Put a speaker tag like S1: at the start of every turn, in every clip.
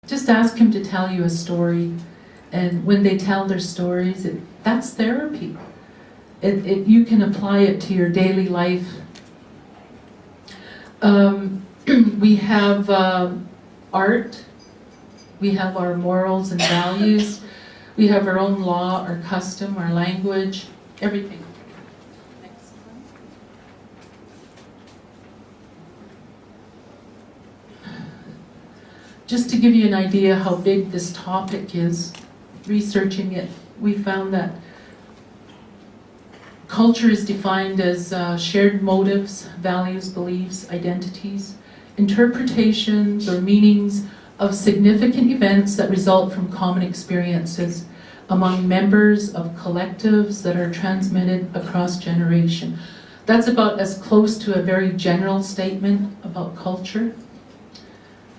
S1: Just ask him to tell you a story. And when they tell their stories, that's therapy. You can apply it to your daily life. We have art. We have our morals and values. We have our own law, our custom, our language, everything. Next one. Just to give you an idea how big this topic is, researching it, we found that culture is defined as shared motives, values, beliefs, identities, interpretations or meanings of significant events that result from common experiences among members of collectives that are transmitted across generation. That's about as close to a very general statement about culture.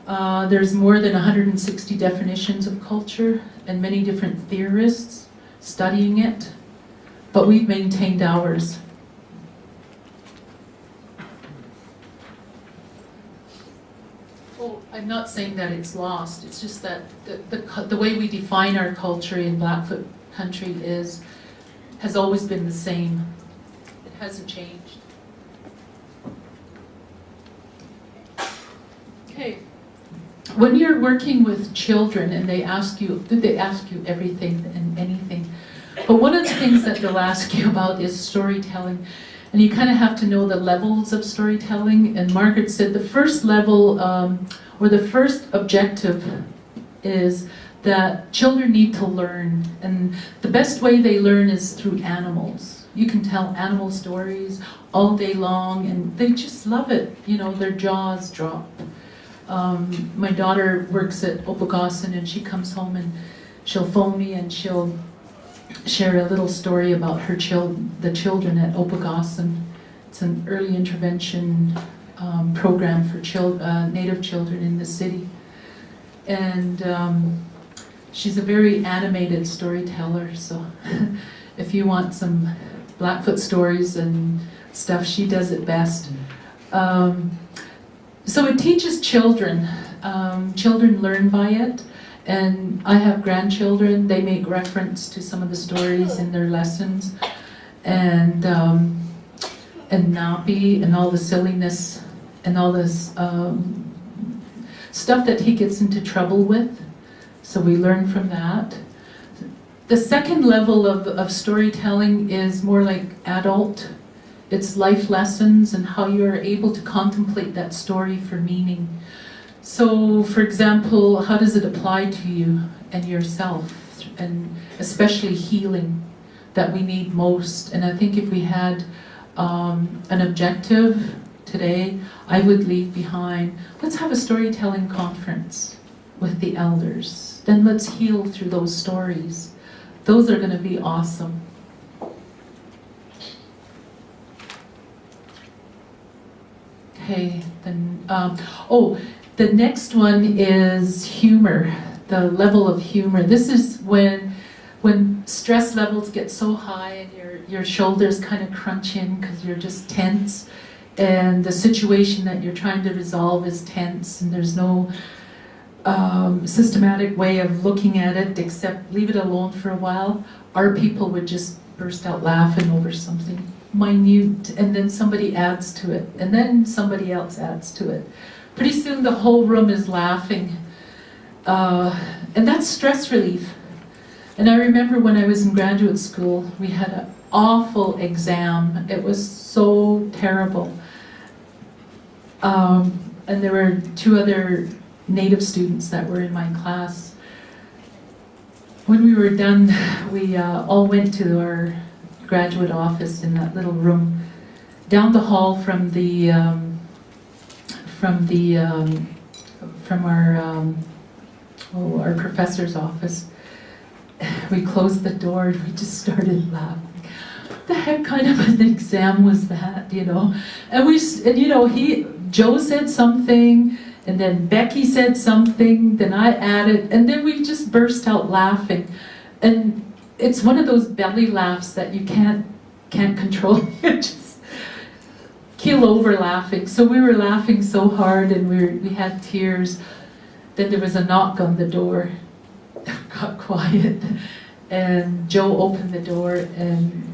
S1: There's more than 160 definitions of culture and many different theorists studying it, but we've maintained ours. Well, I'm not saying that it's lost. It's just that the way we define our culture in Blackfoot country has always been the same. It hasn't changed. Okay. When you're working with children and they ask you everything and anything, but one of the things that they'll ask you about is storytelling. And you kind of have to know the levels of storytelling. And Margaret said the first level, or the first objective, is that children need to learn. And the best way they learn is through animals. You can tell animal stories all day long, and they just love it. You know, their jaws drop. My daughter works at Opagossan, and she comes home and she'll phone me and she'll share a little story about the children at Opagossan. It's an early intervention program for Native children in the city. And she's a very animated storyteller, so if you want some Blackfoot stories and stuff, she does it best. So it teaches children. Children learn by it. And I have grandchildren, they make reference to some of the stories in their lessons. And Napi and all the silliness and all this stuff that he gets into trouble with. So we learn from that. The second level of storytelling is more like adult. It's life lessons and how you're able to contemplate that story for meaning. So, for example, how does it apply to you and yourself, and especially healing that we need most? And I think if we had an objective today, I would leave behind, let's have a storytelling conference with the elders. Then let's heal through those stories. Those are going to be awesome. Okay, then, the next one is humor, the level of humor. This is when stress levels get so high and your shoulders kind of crunch in because you're just tense, and the situation that you're trying to resolve is tense, and there's no systematic way of looking at it except leave it alone for a while. Our people would just burst out laughing over something minute, and then somebody adds to it, and then somebody else adds to it. Pretty soon the whole room is laughing. And that's stress relief. And I remember when I was in graduate school, we had an awful exam. It was so terrible. And there were 2 other Native students that were in my class. When we were done, we all went to our graduate office in that little room down the hall from our professor's office. We closed the door and we just started laughing. What the heck kind of an exam was that, you know? And Joe said something, and then Becky said something, then I added, and then we just burst out laughing. And it's one of those belly laughs that you can't control. You just keel over laughing. So we were laughing so hard, and we had tears. Then there was a knock on the door. Got quiet, and Joe opened the door, and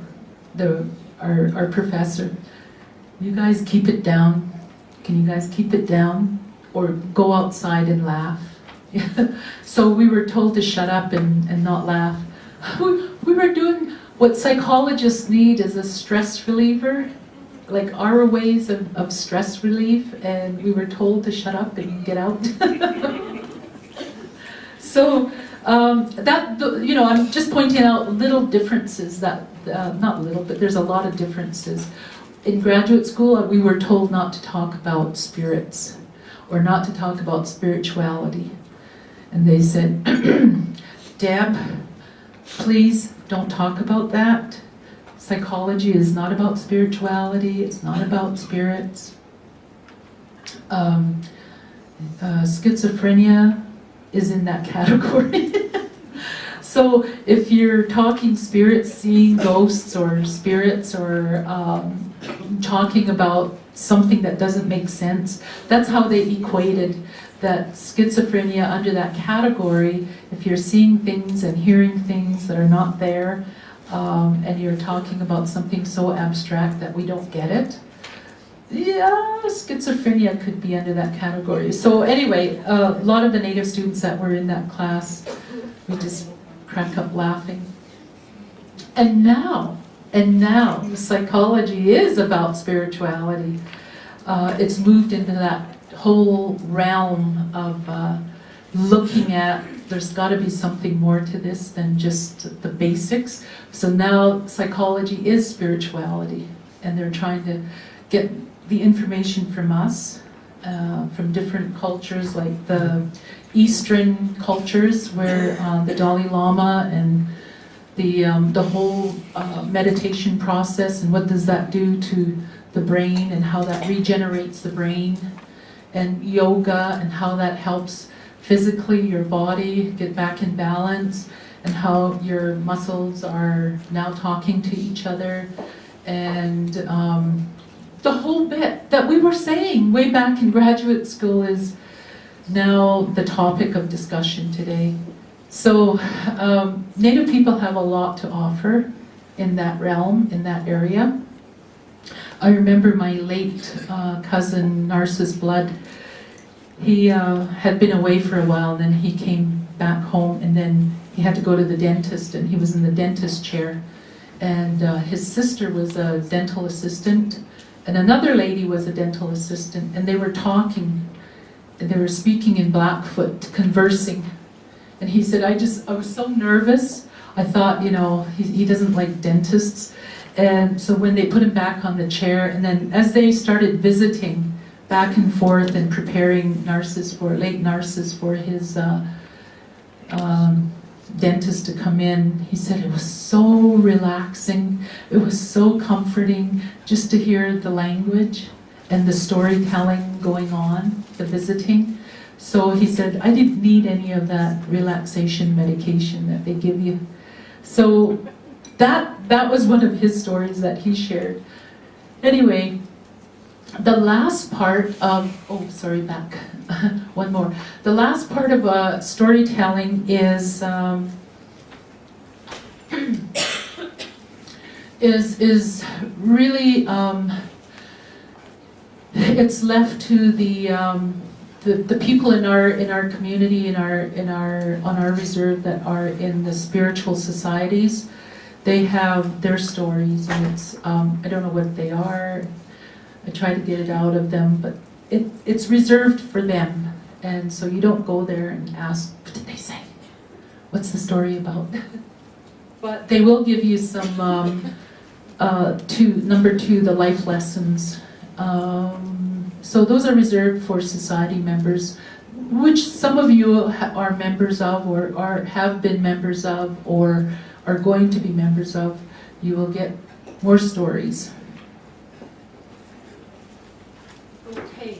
S1: our professor, you guys keep it down. Can you guys keep it down? Or go outside and laugh. So we were told to shut up and not laugh. We were doing what psychologists need as a stress reliever, like our ways of stress relief, and we were told to shut up and get out. So I'm just pointing out little differences that, not little, but there's a lot of differences. In graduate school, we were told not to talk about spirits or not to talk about spirituality. And they said, Deb, please don't talk about that. Psychology is not about spirituality, it's not about spirits. Schizophrenia is in that category. So if you're talking spirits, seeing ghosts or spirits, or talking about something that doesn't make sense, that's how they equated that schizophrenia under that category. If you're seeing things and hearing things that are not there, and you're talking about something so abstract that we don't get it, yeah, schizophrenia could be under that category. So anyway, a lot of the Native students that were in that class, we just crack up laughing. And now, psychology is about spirituality. It's moved into that whole realm of looking at, there's got to be something more to this than just the basics. So now psychology is spirituality, and they're trying to get the information from us, from different cultures, like the Eastern cultures, where the Dalai Lama and the whole meditation process, and what does that do to the brain, and how that regenerates the brain, and yoga, and how that helps physically your body get back in balance, and how your muscles are now talking to each other, and the whole bit that we were saying way back in graduate school is now the topic of discussion today. So Native people have a lot to offer in that realm, in that area. I remember my late cousin, Narcissus Blood. He had been away for a while, and then he came back home, and then he had to go to the dentist, and he was in the dentist chair. And his sister was a dental assistant, and another lady was a dental assistant, and they were talking, and they were speaking in Blackfoot, conversing. And he said, I was so nervous. I thought, he doesn't like dentists. And so when they put him back on the chair, and then as they started visiting back and forth and preparing late Narcissus for his dentist to come in, he said it was so relaxing, it was so comforting just to hear the language and the storytelling going on, the visiting. So he said, I didn't need any of that relaxation medication that they give you. So that was one of his stories that he shared. Anyway, the last part of, one more. The last part of storytelling is really, it's left to the people in our community, on our reserve that are in the spiritual societies. They have their stories, and it's I don't know what they are. I try to get it out of them, but it's reserved for them, and so you don't go there and ask, what did they say? What's the story about? But they will give you some number two, the life lessons. So those are reserved for society members, which some of you are members of, or have been members of, or are going to be members of. You will get more stories. Okay.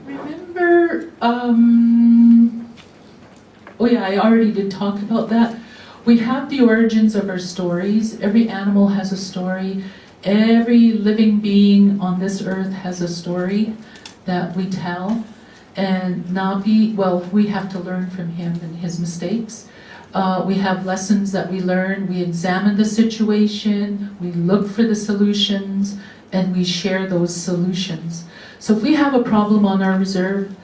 S1: Remember, I already did talk about that. We have the origins of our stories. Every animal has a story. Every living being on this earth has a story. that we tell, and Nabi, well, we have to learn from him and his mistakes. We have lessons that we learn, we examine the situation, we look for the solutions, and we share those solutions. So if we have a problem on our reserve,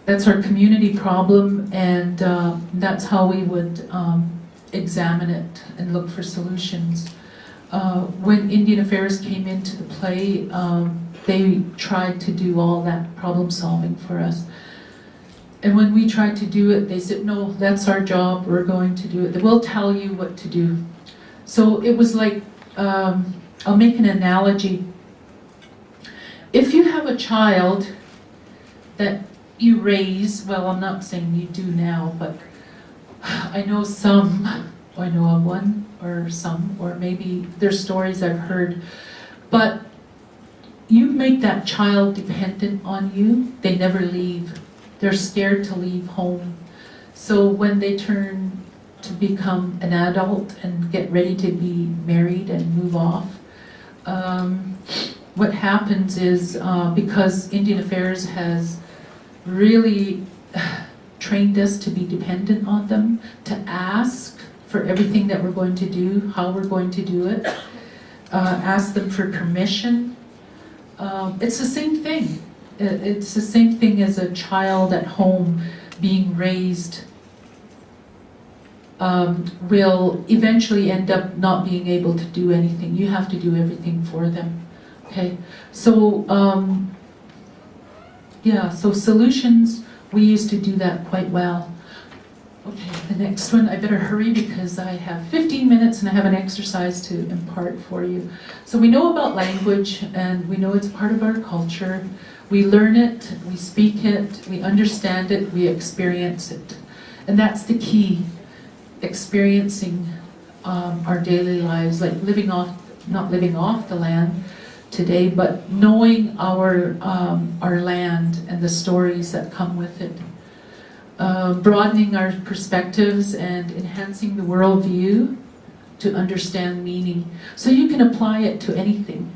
S1: that's our community problem, and that's how we would examine it and look for solutions. When Indian Affairs came into the play, they tried to do all that problem solving for us. And when we tried to do it, they said, no, that's our job, we're going to do it. We'll tell you what to do. So it was like, I'll make an analogy. If you have a child that you raise, well, I'm not saying you do now, but I know some, or I know of one, or some, or maybe there's stories I've heard, but you make that child dependent on you, they never leave. They're scared to leave home. So when they turn to become an adult and get ready to be married and move off, what happens is, because Indian Affairs has really trained us to be dependent on them, to ask for everything that we're going to do, how we're going to do it, ask them for permission. It's the same thing. It's the same thing as a child at home being raised will eventually end up not being able to do anything. You have to do everything for them. Okay, so yeah, so solutions, we used to do that quite well. Okay, the next one, I better hurry because I have 15 minutes and I have an exercise to impart for you. So we know about language and we know it's part of our culture. We learn it, we speak it, we understand it, we experience it. And that's the key, experiencing our daily lives, like living off, not living off the land today, but knowing our land and the stories that come with it. Broadening our perspectives and enhancing the worldview to understand meaning. So you can apply it to anything.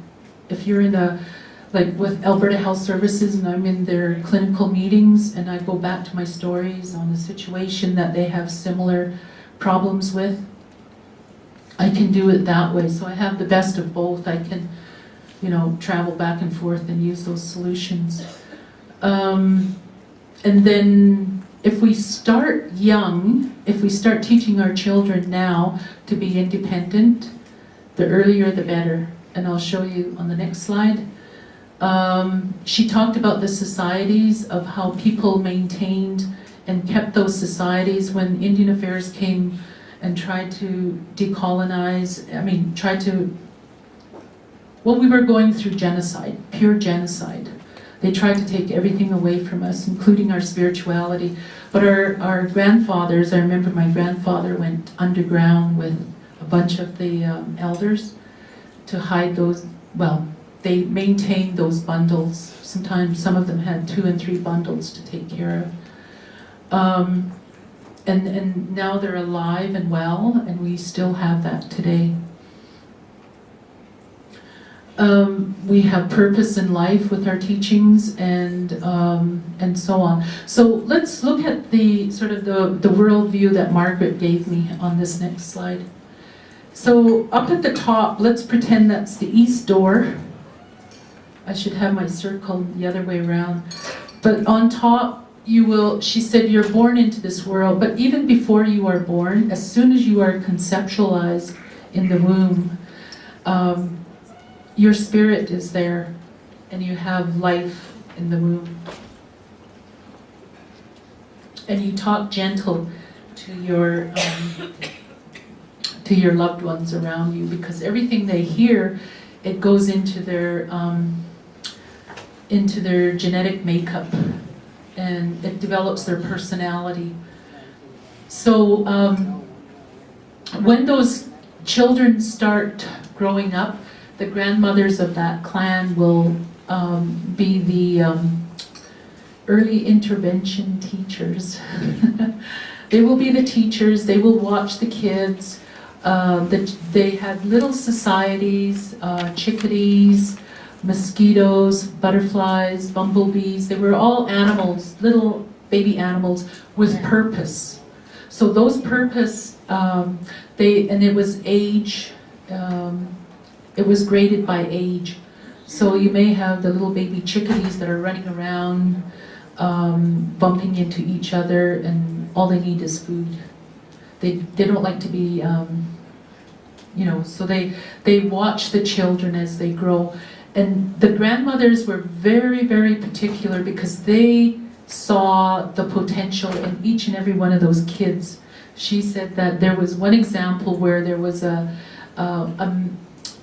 S1: If you're in a, like with Alberta Health Services and I'm in their clinical meetings and I go back to my stories on a situation that they have similar problems with, I can do it that way. So I have the best of both. I can, you know, travel back and forth and use those solutions. And then if we start young, if we start teaching our children now to be independent, the earlier the better. And I'll show you on the next slide. She talked about the societies, of how people maintained and kept those societies when Indian Affairs came and tried to decolonize, well, we were going through genocide, pure genocide. They tried to take everything away from us, including our spirituality. But our grandfathers, I remember my grandfather went underground with a bunch of the elders to hide those, well, they maintained those bundles. Sometimes some of them had 2 and 3 bundles to take care of. And now they're alive and well, and we still have that today. We have purpose in life with our teachings and so on. So let's look at the sort of the worldview that Margaret gave me on this next slide. So up at the top, let's pretend that's the east door. I should have my circle the other way around. But on top, you will, she said, you're born into this world, but even before you are born, as soon as you are conceptualized in the womb, your spirit is there, and you have life in the womb. And you talk gentle to your loved ones around you, because everything they hear, it goes into their genetic makeup, and it develops their personality. So when those children start growing up, the grandmothers of that clan will be the early intervention teachers. They will be the teachers, they will watch the kids. They had little societies, chickadees, mosquitoes, butterflies, bumblebees. They were all animals, little baby animals with purpose. So those purpose, and it was age, it was graded by age. So you may have the little baby chickadees that are running around, bumping into each other, and all they need is food. They don't like to be, so they watch the children as they grow. And the grandmothers were very, very particular because they saw the potential in each and every one of those kids. She said that there was one example where there was a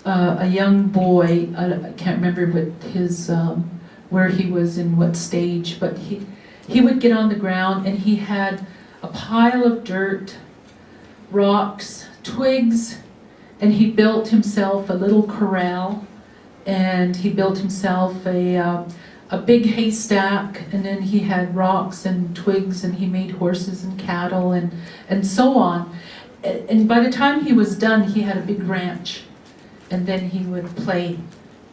S1: young boy, I can't remember what his, where he was in what stage, but he would get on the ground and he had a pile of dirt, rocks, twigs, and he built himself a little corral, and he built himself a big haystack, and then he had rocks and twigs, and he made horses and cattle and so on. And by the time he was done, he had a big ranch, and then he would play.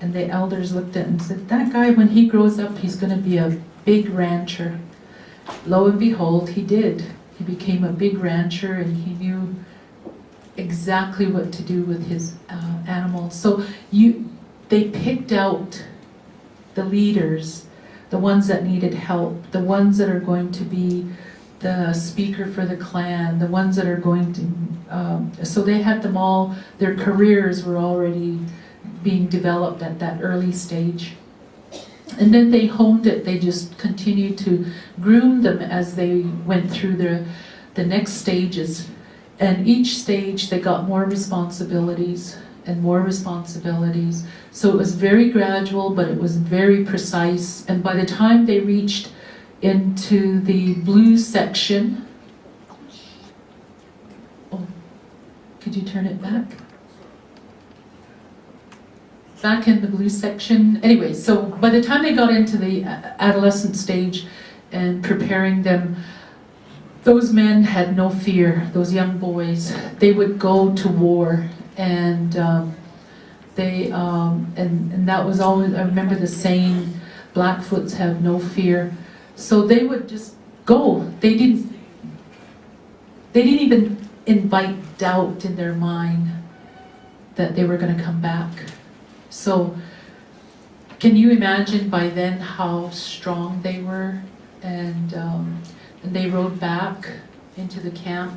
S1: And the elders looked at him and said, that guy, when he grows up, he's going to be a big rancher. Lo and behold, he did. He became a big rancher, and he knew exactly what to do with his animals. So they picked out the leaders, the ones that needed help, the ones that are going to be the speaker for the clan, the ones that are going to, so they had them all, their careers were already being developed at that early stage. And then they honed it, they just continued to groom them as they went through the next stages. And each stage they got more responsibilities and more responsibilities. So it was very gradual, but it was very precise. And by the time they reached into the blue section, oh, could you turn it back? Back in the blue section. Anyway, so by the time they got into the adolescent stage and preparing them, those men had no fear, those young boys. They would go to war, and and that was always, I remember the saying, Blackfoots have no fear. So they would just go. They didn't even invite doubt in their mind that they were going to come back. So can you imagine by then how strong they were? And they rode back into the camp,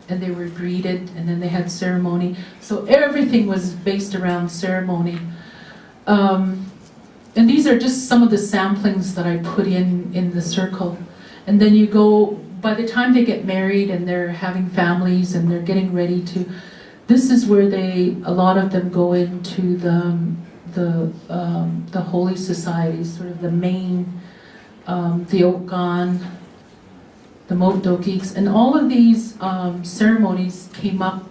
S1: and they were greeted, and then they had ceremony. So everything was based around ceremony. And these are just some of the samplings that I put in the circle. And then you go, by the time they get married and they're having families and they're getting ready to, this is where a lot of them go into the holy societies, sort of the main, the Okan, the Mokdokiks, and all of these ceremonies came up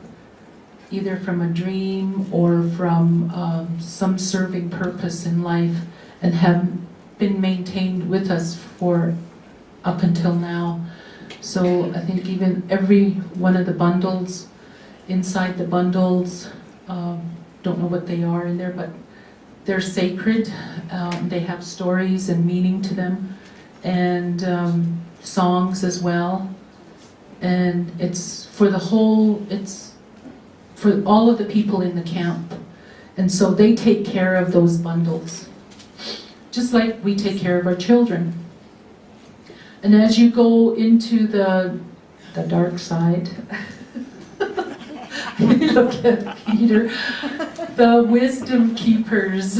S1: either from a dream or from some serving purpose in life, and have been maintained with us for up until now. So I think even every one of the bundles, inside the bundles, don't know what they are in there, but they're sacred. They have stories and meaning to them, and songs as well. And it's for all of the people in the camp. And so they take care of those bundles, just like we take care of our children. And as you go into the dark side, look at Peter, the wisdom keepers.